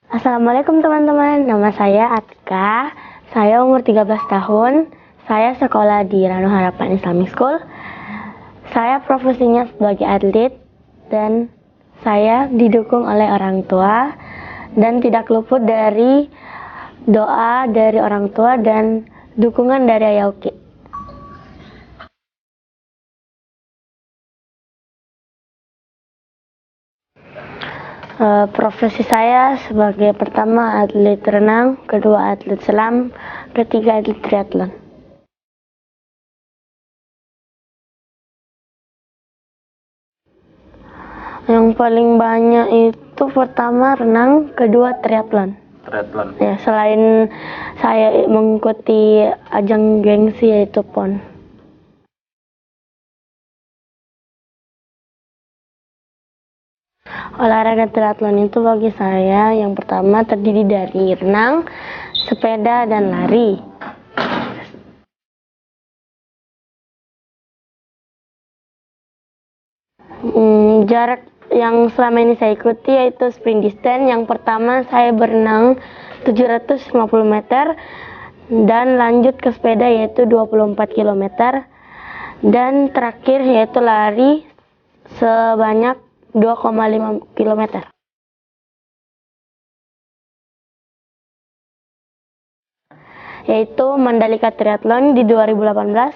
Assalamualaikum teman-teman, nama saya Atika, saya umur 13 tahun, saya sekolah di Ranu Harapan Islamic School. Saya profesinya sebagai atlet dan saya didukung oleh orang tua dan tidak luput dari doa dari orang tua dan dukungan dari Ayah Uki. Profesi saya sebagai pertama atlet renang, kedua atlet selam, ketiga atlet triathlon. Yang paling banyak itu pertama renang, kedua triathlon. Ya, selain saya mengikuti ajang gengsi yaitu PON. Olahraga triathlon itu bagi saya yang pertama terdiri dari renang, sepeda, dan lari. Jarak yang selama ini saya ikuti yaitu sprint distance. Yang pertama saya berenang 750 meter dan lanjut ke sepeda yaitu 24 km dan terakhir yaitu lari sebanyak 2,5 km. Yaitu Mandalika Triathlon di 2018.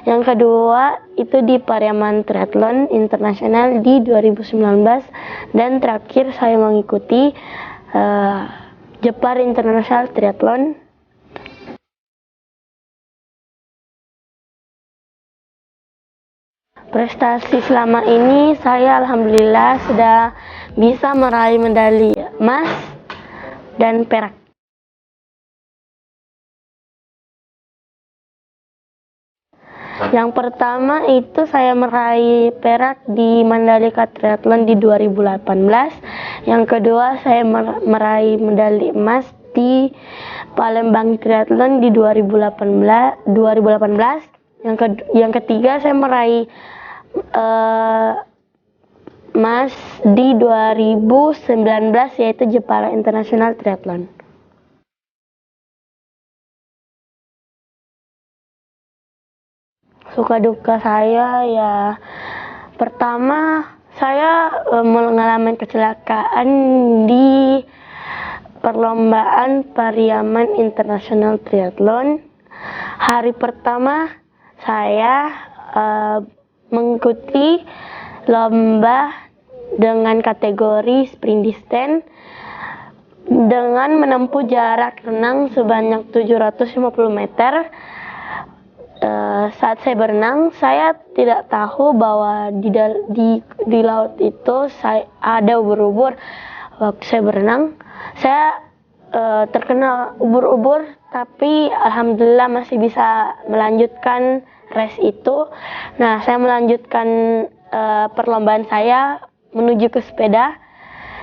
Yang kedua itu di Pariaman Triathlon Internasional di 2019 dan terakhir saya mengikuti Jepara International Triathlon. Prestasi selama ini saya alhamdulillah sudah bisa meraih medali emas dan perak. Yang pertama itu saya meraih perak di Mandalika Triathlon di 2018. Yang kedua saya meraih medali emas di Palembang Triathlon di 2018. Yang ketiga saya meraih emas di 2019 yaitu Jepara International Triathlon. Suka duka saya ya pertama saya mengalami kecelakaan di perlombaan Pariaman International Triathlon. Hari pertama saya mengikuti lomba dengan kategori sprint distance dengan menempuh jarak renang sebanyak 750 meter. Saat saya berenang, saya tidak tahu bahwa di laut itu ada ubur-ubur. Waktu saya berenang, saya terkena ubur-ubur, tapi alhamdulillah masih bisa melanjutkan race itu. Nah, saya melanjutkan perlombaan saya menuju ke sepeda,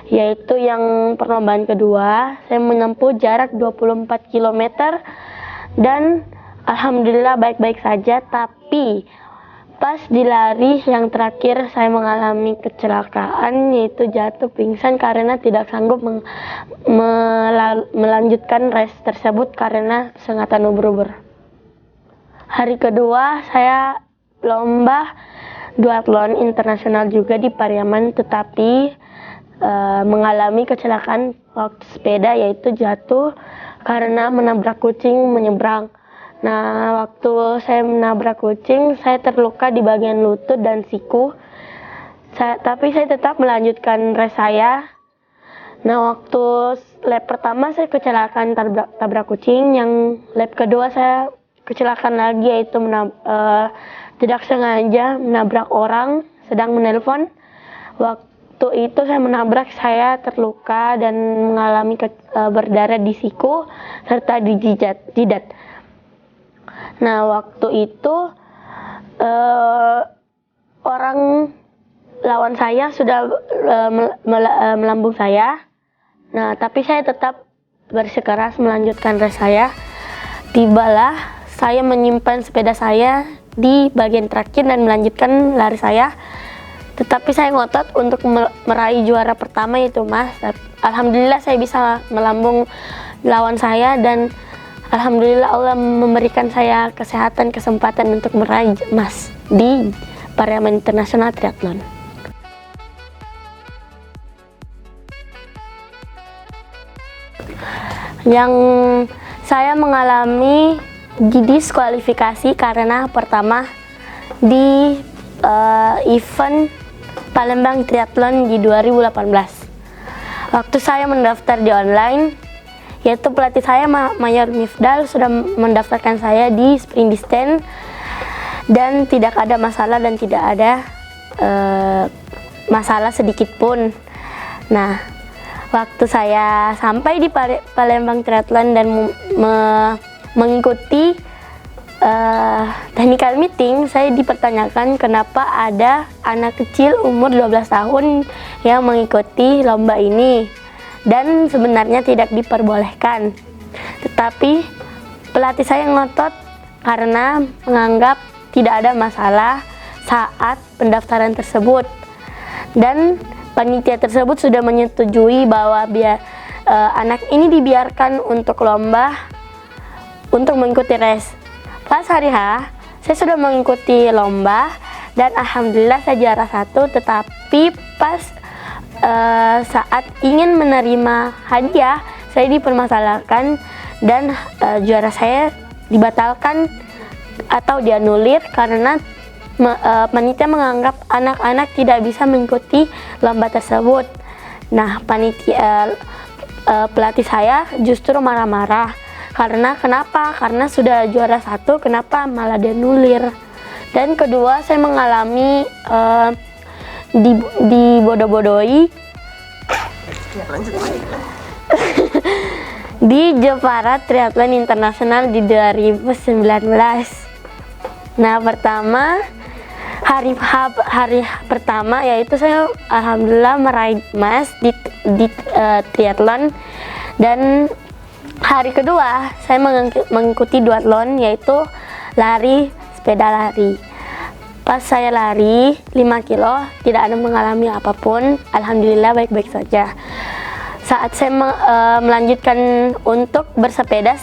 yaitu yang perlombaan kedua. Saya menempuh jarak 24 km dan alhamdulillah baik-baik saja, tapi pas di lari yang terakhir saya mengalami kecelakaan yaitu jatuh pingsan karena tidak sanggup melanjutkan race tersebut karena sengatan ubur-ubur. Hari kedua saya lomba duathlon internasional juga di Pariaman, tetapi mengalami kecelakaan waktu sepeda yaitu jatuh karena menabrak kucing menyeberang. Nah, waktu saya menabrak kucing, saya terluka di bagian lutut dan siku. Tapi saya tetap melanjutkan race saya. Nah, waktu lap pertama saya kecelakaan tabrak kucing. Yang lap kedua saya kecelakaan lagi, yaitu tidak sengaja menabrak orang sedang menelpon. Waktu itu saya menabrak, saya terluka dan mengalami berdarah di siku serta di jidat. Nah, waktu itu orang lawan saya sudah melambung saya. Nah, tapi saya tetap bersikeras melanjutkan race saya. Tibalah saya menyimpan sepeda saya di bagian terakhir dan melanjutkan lari saya. Tetapi saya ngotot untuk meraih juara pertama itu Mas. Alhamdulillah saya bisa melambung lawan saya, dan alhamdulillah Allah memberikan saya kesehatan, kesempatan untuk meraih emas di Parlemen Internasional Triathlon. Yang saya mengalami didiskualifikasi karena pertama di event Palembang Triathlon di 2018. Waktu saya mendaftar di online, yaitu pelatih saya Mayor Mifdal sudah mendaftarkan saya di sprint distance, dan tidak ada masalah dan tidak ada masalah sedikit pun. Nah, waktu saya sampai di Palembang Triathlon dan mengikuti technical meeting, saya dipertanyakan kenapa ada anak kecil umur 12 tahun yang mengikuti lomba ini, dan sebenarnya tidak diperbolehkan. Tetapi pelatih saya ngotot karena menganggap tidak ada masalah saat pendaftaran tersebut, dan panitia tersebut sudah menyetujui bahwa anak ini dibiarkan untuk lomba, untuk mengikuti race. Pas hari H, saya sudah mengikuti lomba dan alhamdulillah saya juara 1, tetapi pas saat ingin menerima hadiah, saya dipermasalahkan dan juara saya dibatalkan atau dianulir karena panitia menganggap anak-anak tidak bisa mengikuti lomba tersebut. Nah, pelatih saya justru marah-marah karena kenapa? Karena sudah juara 1, kenapa malah dianulir? Dan kedua, saya mengalami dibodoh-bodohi di Jepara Triathlon Internasional di 2019. Nah, hari pertama yaitu saya alhamdulillah meraih emas di triathlon, dan hari kedua saya mengikuti duathlon yaitu sepeda lari. Pas saya lari 5 kilo tidak ada mengalami apapun, alhamdulillah baik-baik saja. Saat saya melanjutkan untuk bersepeda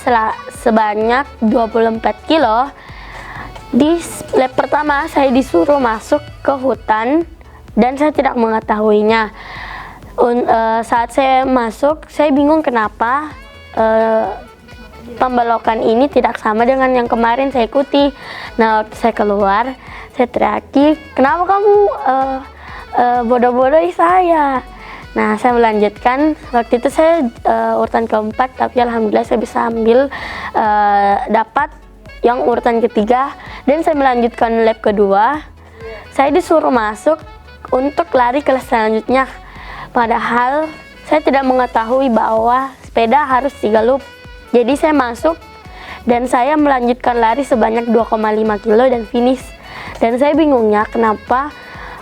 sebanyak 24 kilo, di lap pertama saya disuruh masuk ke hutan dan saya tidak mengetahuinya. Saat saya masuk, saya bingung kenapa pembelokan ini tidak sama dengan yang kemarin saya ikuti. Nah, waktu saya keluar, saya teriaki, kenapa kamu bodoh-bodohi saya? Nah, saya melanjutkan. Waktu itu saya urutan keempat, tapi alhamdulillah saya bisa ambil dapat yang urutan ketiga, dan saya melanjutkan lap kedua. Saya disuruh masuk untuk lari kelas selanjutnya, padahal saya tidak mengetahui bahwa sepeda harus 3 loop. Jadi saya masuk dan saya melanjutkan lari sebanyak 2,5 kilo dan finish. Dan saya bingungnya kenapa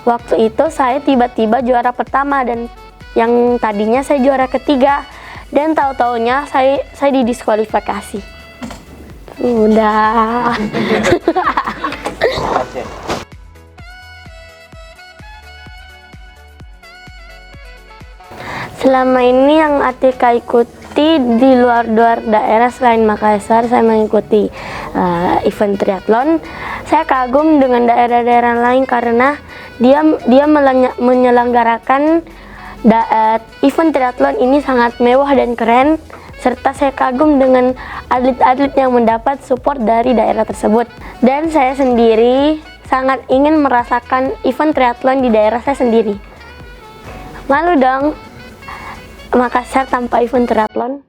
waktu itu saya tiba-tiba juara pertama dan yang tadinya saya juara ketiga, dan tahu-taunya saya didiskualifikasi. Udah. Selama ini yang Atika ikuti di luar daerah selain Makassar, saya mengikuti event triathlon. Saya kagum dengan daerah-daerah lain karena dia menyelenggarakan event triathlon ini sangat mewah dan keren, serta saya kagum dengan atlet-atlet yang mendapat support dari daerah tersebut. Dan saya sendiri sangat ingin merasakan event triathlon di daerah saya sendiri. Malu dong Makassar tanpa event triathlon.